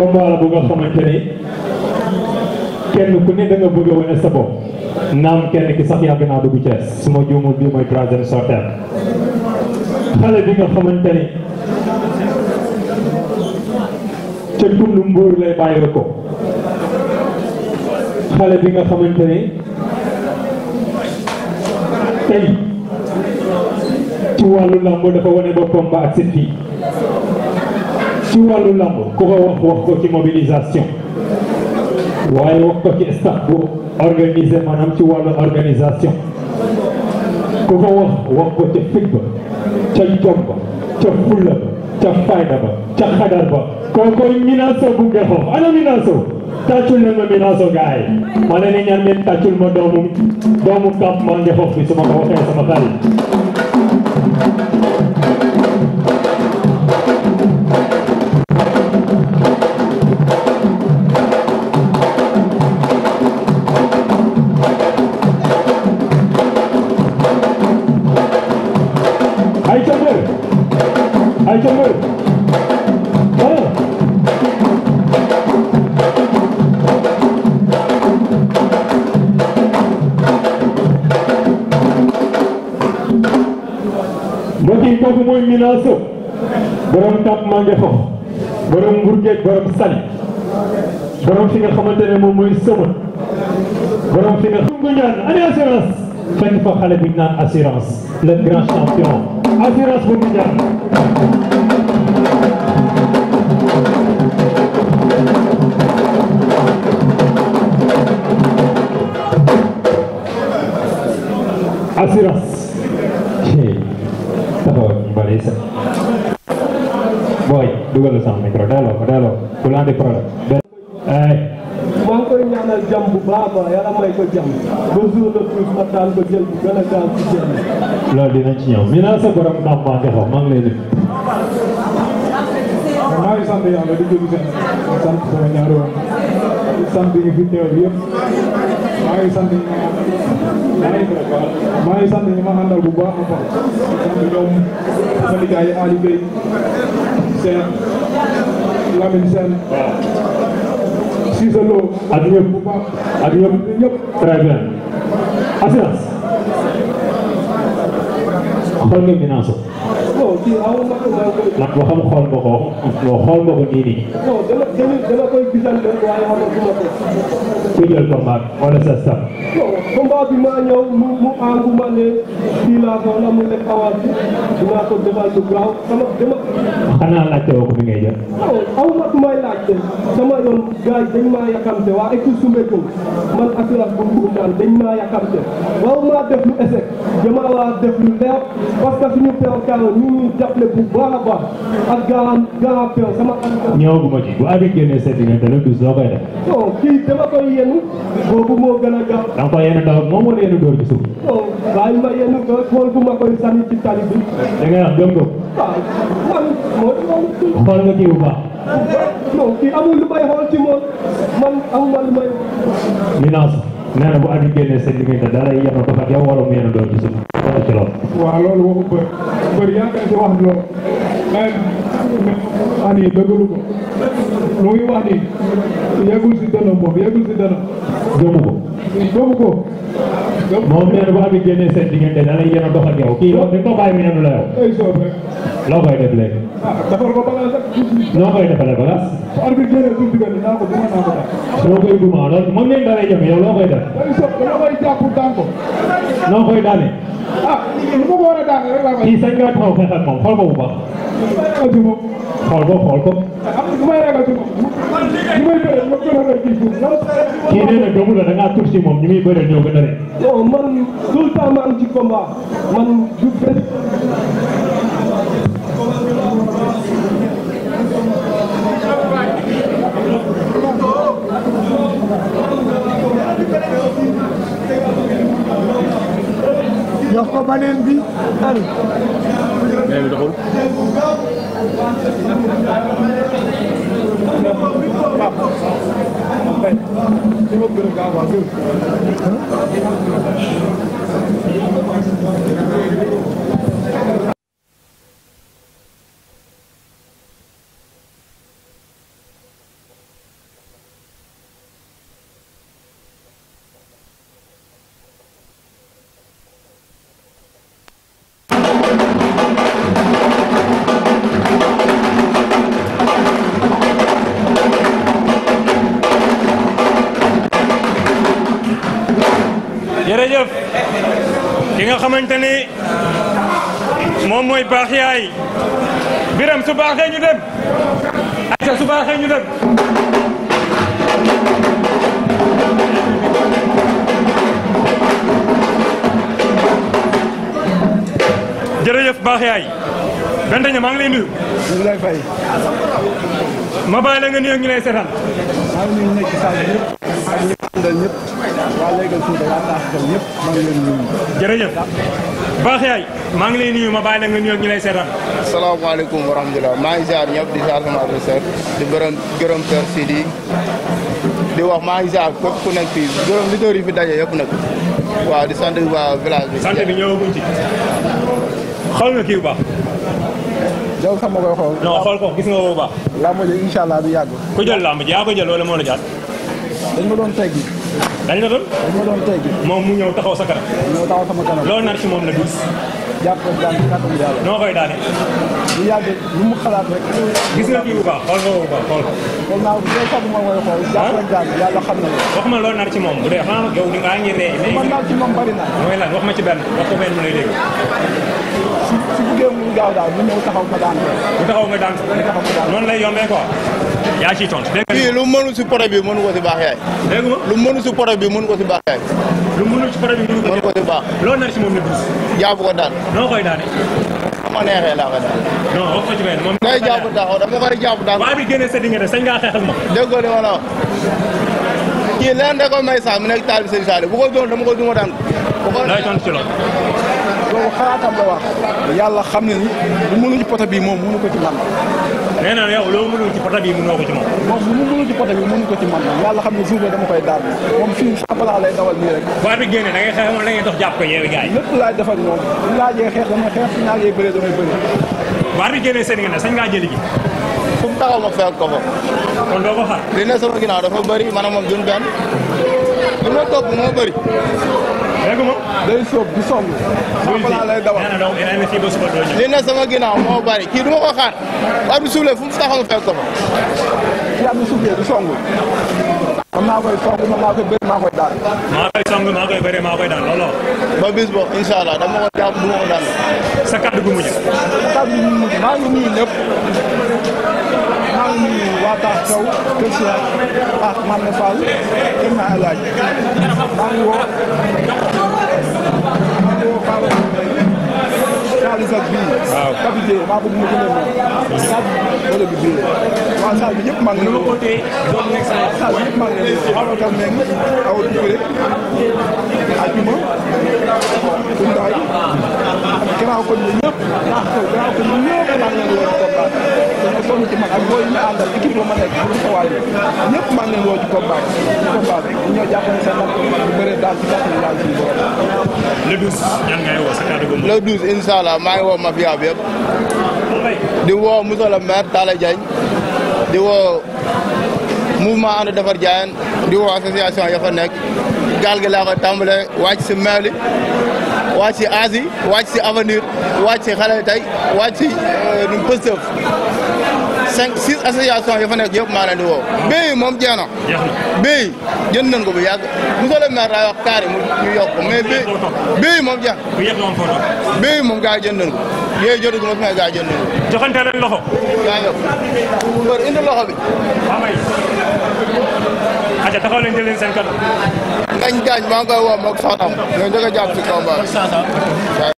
combat la bu nga xamante ni kenn ku ne da nga bëgg a wane sa bopp naam kenn ki sax yàgg naa dugg Thiès su ma juumul bii mooy troisième sortie xale bi nga xamante ni ca tund Mbuur lay bàyyi ko xale bi nga xamante ni tey ci wàllu lamb dafa wane boppam ba ak fii ci wàllu lamb ku ko wax ko ci mobilisation waaye wax ko ci staff bu organisé maanaam ci wàllu organisation ku ko wax ko ca fit ba ca jom ba ca fulla ba ca fayda ba ca xadar ba kookoy Minasso bu Ngexoox ana Minasso tàccul leen ma Minasso gaay ma leen di ñaan leen tàccul ma doomu campement Ngexoox bi su ma ko waxee sama xarit ay jëmbër mbokk yi kooku mooy Minasso borom campement Ngexoox borom Mbourguet borom Saly borom fi nga xamante ne moom mooy Sëma borom fi nga xam ñaan ani assurance fekk fa xale bi naan assurance le grand champion assurance bu ñaan assurance taxawal ñu bari sa booy dugal sama micro delloo ku la andi problème maa ngi koy ñaanal jàmm bu baax a baax yàlla may ko jàmm ba jour de plus ma daan ko jël bu gën a gaaw ci jël loolu dinañ ci ñëw Minasso borom campement Ngexoox maa ngi lay nuyu maa ngi sant yàlla di jóg seen sant sama ñaari woon di sant ñi fi teew yëpp maa ngi sant ñi ma àndal bu baax a baax sant ñoom sama liggéey yi Ali Gueye Sène Lamine Sène Cissé Lo ak ñëpp bu baax ak ñëpp très bien assurance xool nga Minasso non kii aw ma ko maa koy nag waxam xool nga ko nii nii non dama koy gisal leen waaye xamatuma ko ku jël combat wala sa staff non combat bi maa ñëw mu àngu ma ne kii laa soxla mu nekk avance bi dinaa ko defal lu gaaw dama xanaa laajte woo ko bi ngay jël non aw ma ku may laajte sama yoon gars yi dañ maa yàkkamte waa équipe Soumbédioune man assurance bu Mbour daan dañ maa yàkkamte waaw maa def lu échec dama waa def lu leer parce que suñu peew kaano ñu ngi jàppale bu baax a baax ak gaa peew sama ñëwaguma ci bu abi génnee seen diggante la dus loo koy def non kii dama koy yenu boobu moo gën a gaaw da nga koy yenu daw moom wala yenu dóor ci suuf non bàyyi ma yenu ko xool bu ma koy sànni ci tali bi da ngay wax gëm nga waaw man moo xool nga kii bu baax non kii amul lu may xool ci moom man amuma lu may Minasso nee na bu abi génnee seen diggante da lay yenu ko ak yow wala mu yenu dóor ci suuf wala ci loolu waaw loolu waxu bëri yaa ngi si wax loolu mais wax nii dëggalu ko lu muy wax nii yeggul si dënam moom yeggul si dënam gëmu ko moom nee na bu abi génnee seen diggante da lay yenu dox ak yow kii loolu dañ ko bàyyi mu yenu la yow ay soob rek loo koy def léegi defal ko bagage rek noo koy defalee bagage su arbitre génnee suuf diggante naa ko duma naa ko def soo koy duma loolu moom lañ dalay jëm yow loo koy def ay soob dama koy jàpp daan ko noo koy daane lu ma ko war a daan rek laa koy kii sañ nga taxaw xeex ak moom xool ko bu baax ci moom xool ko du may ragal ci moom ñu may bëre ma gën a rëy ci suuf kii nee na gëmu la da ngaa tur si moom ñu muy bëre ñoo gën a rëy non man tout le temps maa ngi ci combat man du bés jox ko baneen bi an nee bi doxul jërëjëf ki nga xamante ni moom mooy baax yaay Biram su baaxee ñu dem Aïcha su baaxee ñu dem jërëjëf baax yaay Bentaña maa ngi lay nuyu. ñu ngi lay fay. ma bàyyi la nga nuyu ñu lay seetaan. maa ngi nuyu nekk ci salle bi ñëpp ak ñi àndal ñëpp waa léegi Fouta waa Taaxal ñëpp maa ngi leen di nuyu. jërëjëf baax yaay maa ngi lay nuyu ma bàyyi la nga nuyu ñu lay seetaan. asalaamaaleykum wa rahmatulah maa ngi ziar ñëpp di ziar sama adversaire di gërëm Père Sidi di wax maa ngi ziar képp ku nekk fii gërëm leader yi fi daje yëpp nag waaw di sant waa village bi. sant bi ñëwaguñ ci. xool nga kii bu baax. yow sax ma koy xool. non xool ko gis nga bu baax. làmb ji incha allah du yàgg. ku jël làmb ji yaa ko jël wala moo la jaat. dañ ma doon teggi. dañ la doon. dañ ma doon teggi. moom mu ñëw taxaw sa kanam. ñëw taxaw sama kanam. loolu nar ci moom la dus. jàpp ko daan ci kàttan yàlla. noo koy daane. du yàgg lu mu xalaat rek. gis nga kii bu baax xool nga bu baax xool. kon naa yow sax ma koy xool. jàpp rek daan yàlla xam na la. wax ma loolu nar ci moom bu dee xanaa yow di ngaa ngi ree. man naa ci moom bari na. mooy lan wax ma ci benn wax ko benn mu lay dégg. su buggee mu gaaw daal mu ñëw taxaw ma daan ko. bu taxaw nga daan ko. noonu lay yombee quoi. yaa ciy tontu dégg nga. kii lu mënu si poto bi mënu ko si baax yaay. dégg nga lu mënu si poto bi mënu ko si baax yaay. lu mënul ci produit bi mënu ko si baax. loolu nar ci moom la dus. jàpp ko daan. noo koy daane. ma neexee laa ko daan. non wax ko ci benn moom. day jàpp taxaw dama koy jàpp daan. waa bi génne sa diggante sañ ngaa xeex ak moom. déggoo li ma la wax kii leen da koy may sax mu nekk taal bi sëñ Saliou bu ko doon dama ko duma daan ko. lay tontu ci loolu. loolu xalaatam la wax. yàlla xam ne ni lu mënu ci poto bi moom mënu ko ci man. nee na yow loo mënul ci poto bi mënoo ko ci moom. moom lu mu mënu ci poto bi mënu ko ci man yàlla xam ne suufee dama koy daan moom fii sax balaa lay dawal nii rek. waa bi génne da ngay xeex moom da ngay dox jàpp ko yeewi gars yi. lépp laay def ak moom bu laajee xeex damay xeex su laajee bëree damay bëree. waa bi génne seen diggante sañ ngaa jëli ji. fu mu taxaw ma fekk ko fa. kon doo ko xaar. li ne sama ginnaaw dafa bëri maanaam moom duñ benn li ma topp moo bëri. dégg nga day sóob di song. sax balaa lay dawal nee na donc dina fii ba suba doo ñëw. li ne sama ginnaaw moo bëri kii du ma ko xaar waa bi suulee fu mu taxaw ma fekk ko fa. kii am na suufee di song. man maa koy song man maa koy bëri maa koy daan. maa koy song maa koy bëree maa koy daan looloo. ba bis bo incha allah dama ko jàpp du ma ko daan. sa kaddu gu mujj. kàddu gi mujj maa ngi nuyu ñëpp. maa ngi nuyu waa Taax Kaw Kër Sia ah Mane Fall Kër naa El Hadj maa ngi woo Fala xaalis ak bii. waaw capitaine maa bëgg mu gën a mën. salle wala bi bii waa salle bi ñëpp maa ngi leen di woo. salle bi ñëpp maa ngi leen di woo. xaw ma tam nekk aw Touré Adjuma Koundaay gannaaw ko ñun ñëpp Taax Kaw gannaaw ko ñun ñëpp maa ngi leen di woo ci combat dañoo sonn ci man ak booy yi ñu àndal équipe la ma nekk bu ñu waay ñëpp maa ngi leen woo ci combat bi ñoo jàppale seen bopp bu bëree daal ci kàttan yàlla suñu borom. le 12 ñan ngay woo sa kaddu gu mujj. le 12 incha allah maa ngi woo mafia bi yëpp di woo monsieur le maire Talla Diagne di woo mouvement ànd defar Diayène di woo association ya fa nekk gaal gi laa ko tàmbalee wàcc si Mali wàcc si Asie wàcc si avenir wàcc si xale tey wàcc si Pastef 5-6 association ya fa nekk yëpp maa leen di woo. béy moom jeex na. jeex na béy jënd nañ ko bu yàgg monsieur le maire laay wax carré mu ñu yokk ko mais béy moom jeex na. bu yëg moom photo. béy moom gaa yi jënd nañ ko yooyu jotu ko ma fi may gaa yi jënd nañ ko. joxante leen loxo. gaa yokk mbër indi loxo bi. waaw may. aja taxaw leen jël leen seen kaddu. ngañ gaañ maa ngi koy woo moog soxnaam ñoo njëkk a jàpp si combat bi.